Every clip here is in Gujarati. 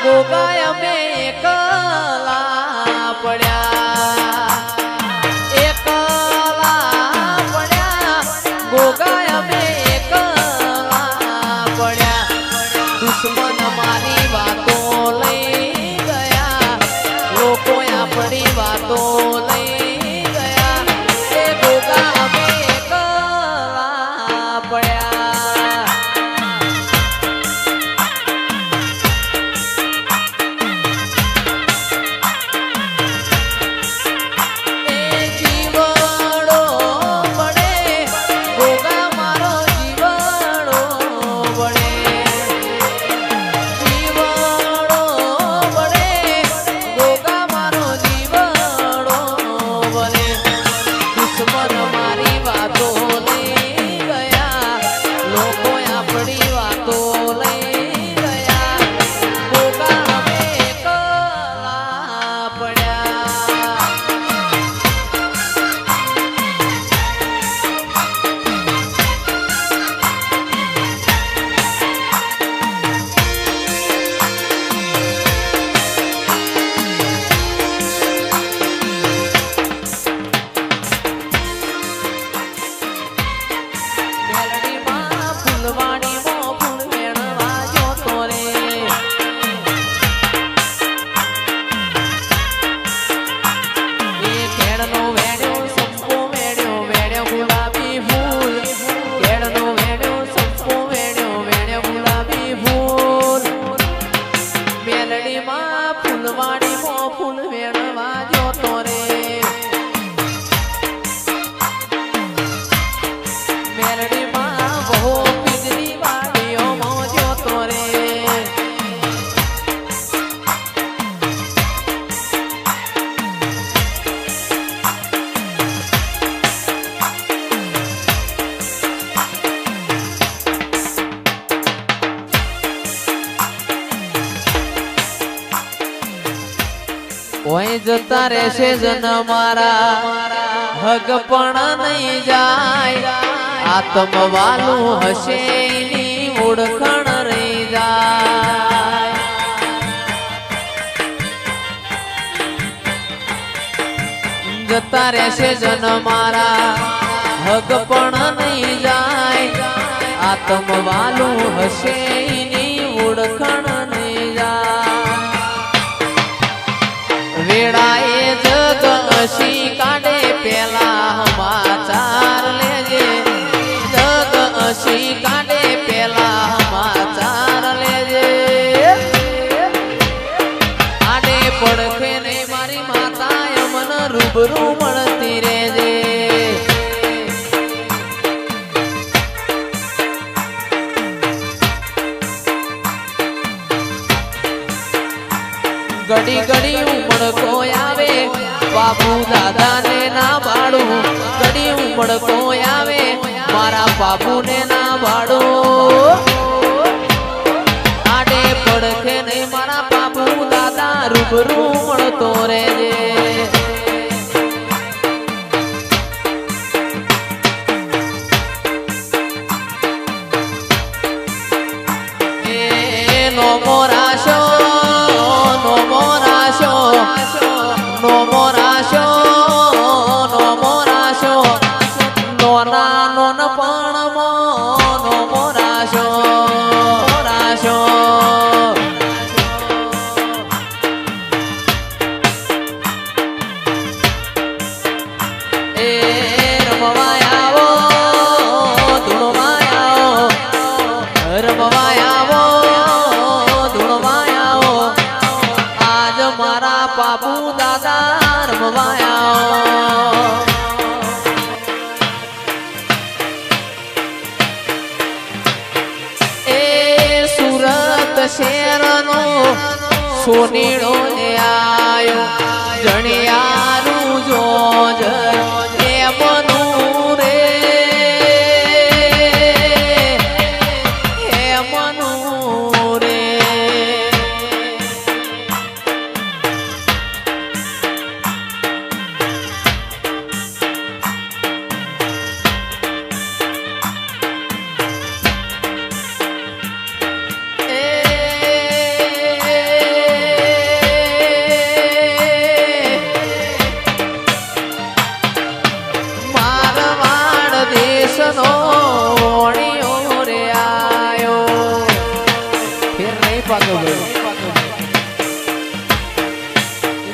ગોગાય અમે એકલા પડ્યા ગોગાય અમે એકલા પડ્યા દુશ્મન મારી વાતો લઈ ગયા લોકો આપણી વાતો લઈ ગયા એ ગોગા અમે એકલા પડ્યા ઓય જતા રહેશે જન મારા હગ પણ નહીં જાય આત્મવાલું હશે એની ઓળખણ રહી જાય જતા રહેશે જન મારા હગ પણ નહીં જાય આત્મવાલું હશે એની ઓળખણ નહીં જાય વેળાએ જગ હસી કાઢે પેલા સમાચાર લેજે જગ હસી કાઢે પેલા સમાચાર લેજે આડે પડખે ને મારી માતા મન રૂબરૂ મળતી રેજે ઘડી ઘડી ઉમળકો આવે બાપુ દાદા ને ના બાળું ઘડી ઉમળકો આવે મારા બાપુ ને ના બાળું આડે પડખે નહીં મારા બાપુ દાદા રૂબરૂ મળતો રહેજે નો મોરાશો નોના નોન પણ નો મોરાશો મોરાશો એ રમવાય આવો ધૂળવાય આવો રમવાય આવો ધૂળવાય આવો આજ મારા બાપુ દાદા રમવાય આવો શેરનો સોનીડો ને આયો જણિયારું જોજ મનું રે હે મનું રે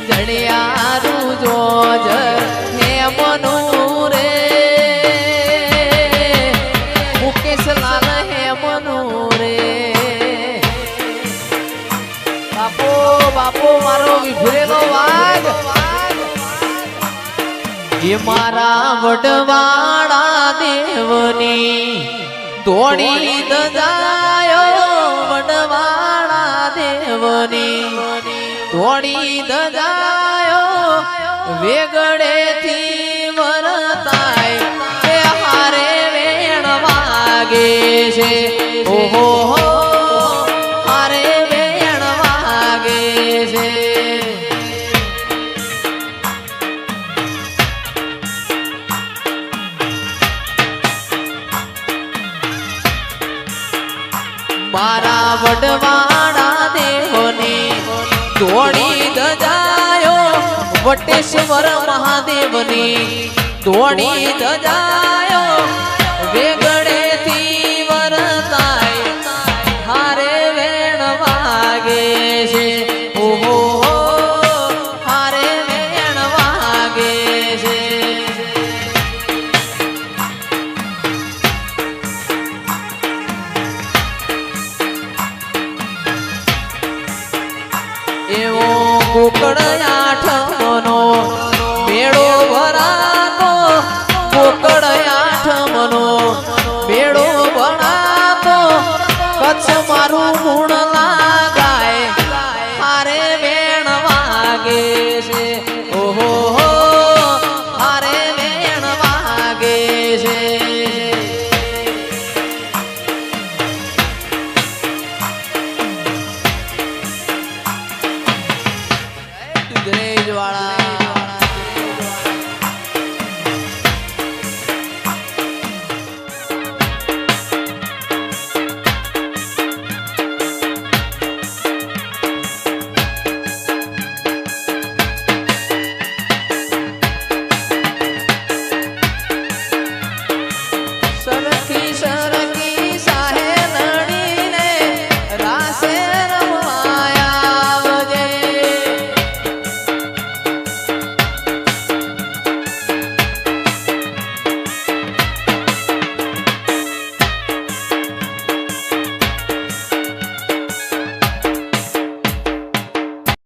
જડિયારું જોજ હે મનુ રે મુકેશ લાલ હે મનુ રે બાપો બાપો મારો વિભરેલો વાઘ એ મારા વડવાળા દેવની ધોળી દજાયો વડવાળા દેવની ધોળી દજાયો વેગડેથી વરતાય તે હારે વેણ વાગે છે ઓહો હારે વેણ વાગે છે મારા વડવાળા દેવની ધોળી દજાયો વટેશ્વર મહાદેવની ધોળી દજાયો વેગડેથી વરતાય હારે વેણ વાગે છે ઓહો હારે વેણ વાગે છે એવો કોકડ આઠમનો મેળો ભરાતો કોકડ આઠમનો મેળો ભરાતો કચ્છ મારું ગુણ